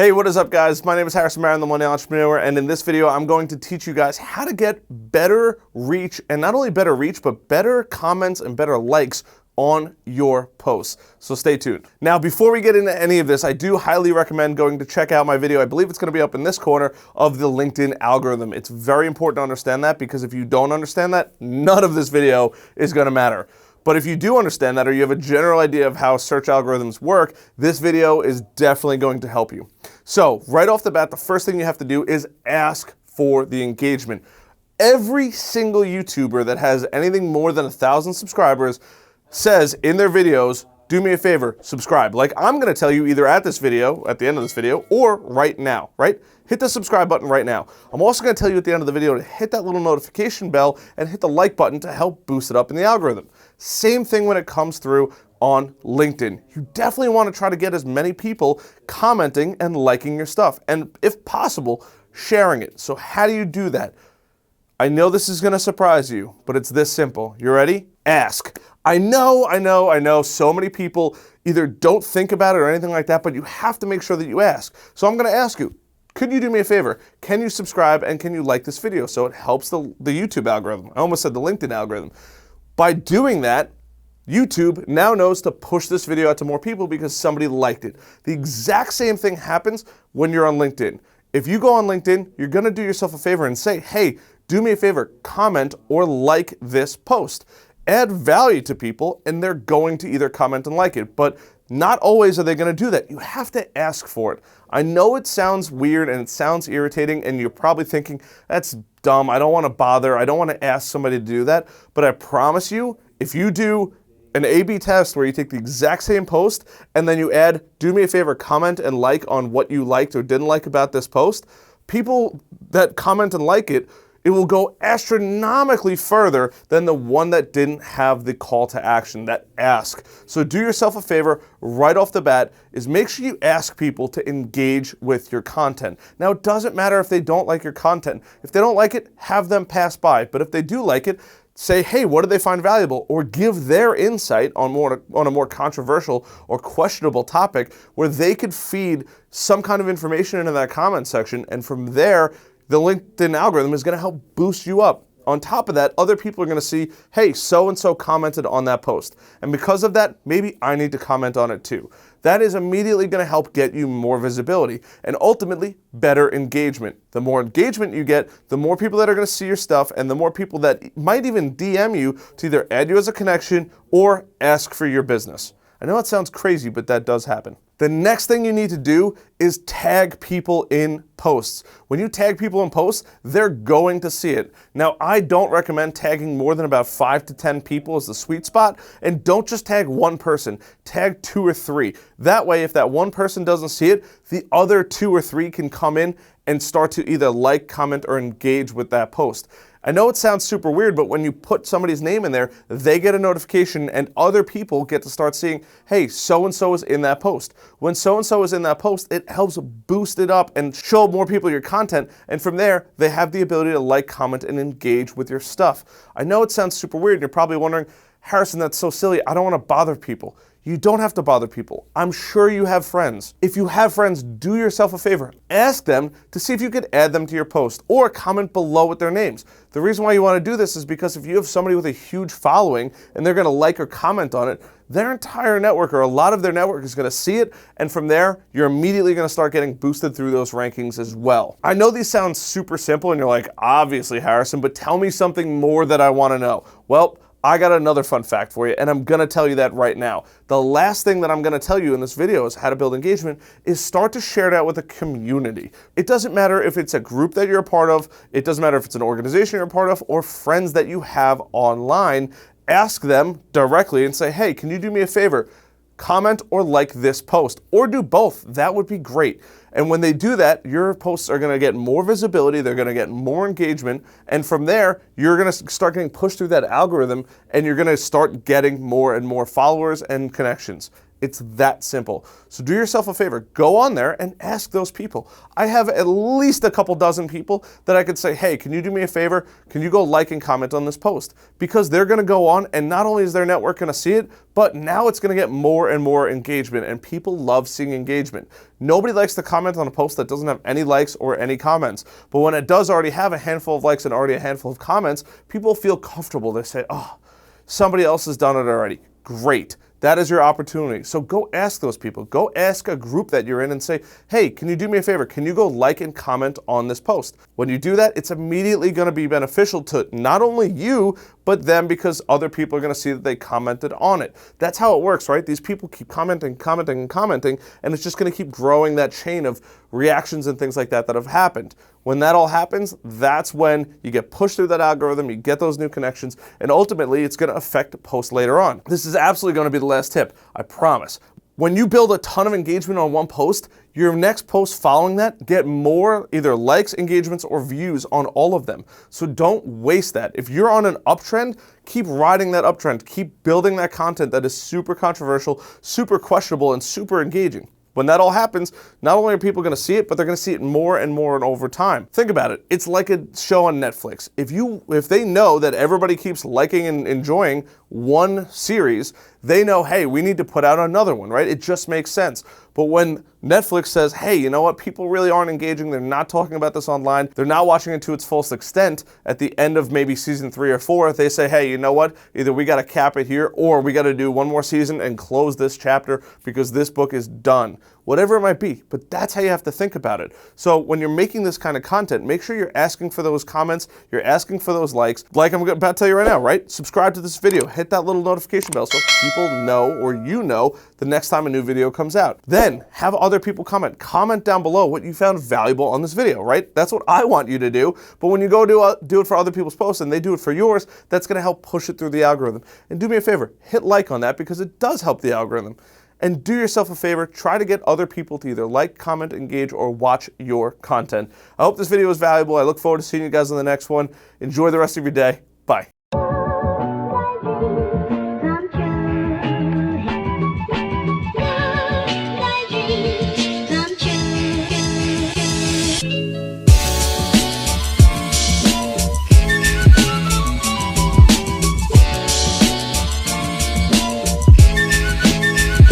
Hey, what is up guys? My name is Harrison Marin, the Millennial Entrepreneur, and in this video I'm going to teach you guys how to get better reach, and not only better reach, but better comments and better likes on your posts. So stay tuned. Now, before we get into any of this, I do highly recommend going to check out my video. I believe it's going to be up in this corner of the LinkedIn algorithm. It's very important to understand that, because if you don't understand that, none of this video is going to matter. But if you do understand that, or you have a general idea of how search algorithms work, this video is definitely going to help you. So right off the bat, the first thing you have to do is ask for the engagement. Every single YouTuber that has anything more than 1,000 subscribers says in their videos, do me a favor, subscribe. Like I'm gonna tell you either at this video, at the end of this video, or right now, right? Hit the subscribe button right now. I'm also gonna tell you at the end of the video to hit that little notification bell and hit the like button to help boost it up in the algorithm. Same thing when it comes through on LinkedIn. You definitely wanna try to get as many people commenting and liking your stuff, and if possible, sharing it. So how do you do that? I know this is gonna surprise you, but it's this simple. You ready? Ask. I know, so many people either don't think about it or anything like that, but you have to make sure that you ask. So I'm gonna ask you, could you do me a favor? Can you subscribe and can you like this video so it helps the YouTube algorithm? I almost said the LinkedIn algorithm. By doing that, YouTube now knows to push this video out to more people because somebody liked it. The exact same thing happens when you're on LinkedIn. If you go on LinkedIn, you're gonna do yourself a favor and say, hey, do me a favor, comment or like this post. Add value to people and they're going to either comment and like it, but not always are they gonna do that. You have to ask for it. I know it sounds weird and it sounds irritating and you're probably thinking, that's dumb, I don't wanna bother, I don't wanna ask somebody to do that, but I promise you, if you do an A/B test where you take the exact same post and then you add, do me a favor, comment and like on what you liked or didn't like about this post, people that comment and like it, it will go astronomically further than the one that didn't have the call to action, that ask. So do yourself a favor right off the bat is make sure you ask people to engage with your content. Now, it doesn't matter if they don't like your content. If they don't like it, have them pass by. But if they do like it, say, hey, what did they find valuable? Or give their insight on a more controversial or questionable topic where they could feed some kind of information into that comment section, and from there, the LinkedIn algorithm is going to help boost you up. On top of that, other people are going to see, hey, so-and-so commented on that post. And because of that, maybe I need to comment on it too. That is immediately going to help get you more visibility and ultimately better engagement. The more engagement you get, the more people that are going to see your stuff and the more people that might even DM you to either add you as a connection or ask for your business. I know it sounds crazy, but that does happen. The next thing you need to do is tag people in posts. When you tag people in posts, they're going to see it. Now, I don't recommend tagging more than about 5 to 10 people as the sweet spot, and don't just tag one person, tag 2 or 3. That way, if that one person doesn't see it, the other 2 or 3 can come in and start to either like, comment, or engage with that post. I know it sounds super weird, but when you put somebody's name in there, they get a notification and other people get to start seeing, hey, so-and-so is in that post. When so-and-so is in that post, it helps boost it up and show more people your content, and from there, they have the ability to like, comment, and engage with your stuff. I know it sounds super weird, and you're probably wondering, Harrison, that's so silly, I don't want to bother people. You don't have to bother people. I'm sure you have friends. If you have friends, do yourself a favor. Ask them to see if you could add them to your post or comment below with their names. The reason why you want to do this is because if you have somebody with a huge following and they're going to like or comment on it, their entire network or a lot of their network is going to see it, and from there, you're immediately going to start getting boosted through those rankings as well. I know these sound super simple and you're like, obviously, Harrison, but tell me something more that I want to know. Well, I got another fun fact for you, and I'm gonna tell you that right now. The last thing that I'm gonna tell you in this video is how to build engagement is start to share it out with a community. It doesn't matter if it's a group that you're a part of, it doesn't matter if it's an organization you're a part of, or friends that you have online. Ask them directly and say, hey, can you do me a favor? Comment or like this post, or do both. That would be great. And when they do that, your posts are going to get more visibility, they're going to get more engagement, and from there, you're going to start getting pushed through that algorithm, and you're going to start getting more and more followers and connections. It's that simple. So do yourself a favor, go on there and ask those people. I have at least a couple dozen people that I could say, hey, can you do me a favor? Can you go like and comment on this post? Because they're gonna go on, and not only is their network gonna see it, but now it's gonna get more and more engagement, and people love seeing engagement. Nobody likes to comment on a post that doesn't have any likes or any comments. But when it does already have a handful of likes and already a handful of comments, people feel comfortable. They say, oh, somebody else has done it already. Great. That is your opportunity. So go ask those people. Go ask a group that you're in and say, hey, can you do me a favor? Can you go like and comment on this post? When you do that, it's immediately going to be beneficial to not only you, but them, because other people are going to see that they commented on it. That's how it works, right? These people keep commenting, commenting, and commenting, and it's just going to keep growing that chain of reactions and things like that that have happened. When that all happens, that's when you get pushed through that algorithm, you get those new connections, and ultimately it's going to affect posts later on. This is absolutely going to be the last tip, I promise. When you build a ton of engagement on one post, your next post following that get more either likes, engagements, or views on all of them. So don't waste that. If you're on an uptrend, keep riding that uptrend. Keep building that content that is super controversial, super questionable, and super engaging. When that all happens, not only are people going to see it, but they're going to see it more and more and over time. Think about it. It's like a show on Netflix. If they know that everybody keeps liking and enjoying one series, they know, hey, we need to put out another one, right? It just makes sense. But when Netflix says, hey, you know what, people really aren't engaging, they're not talking about this online, they're not watching it to its fullest extent, at the end of maybe season 3 or 4, they say, hey, you know what, either we got to cap it here, or we got to do one more season and close this chapter because this book is done. Whatever it might be, but that's how you have to think about it. So when you're making this kind of content, make sure you're asking for those comments, you're asking for those likes, like I'm about to tell you right now, right? Subscribe to this video, hit that little notification bell so people know, or you know, the next time a new video comes out. Then have other people comment. Comment down below what you found valuable on this video, right? That's what I want you to do. But when you go do it for other people's posts and they do it for yours, that's gonna help push it through the algorithm. And do me a favor, hit like on that because it does help the algorithm. And do yourself a favor, try to get other people to either like, comment, engage, or watch your content. I hope this video was valuable. I look forward to seeing you guys on the next one. Enjoy the rest of your day. Bye.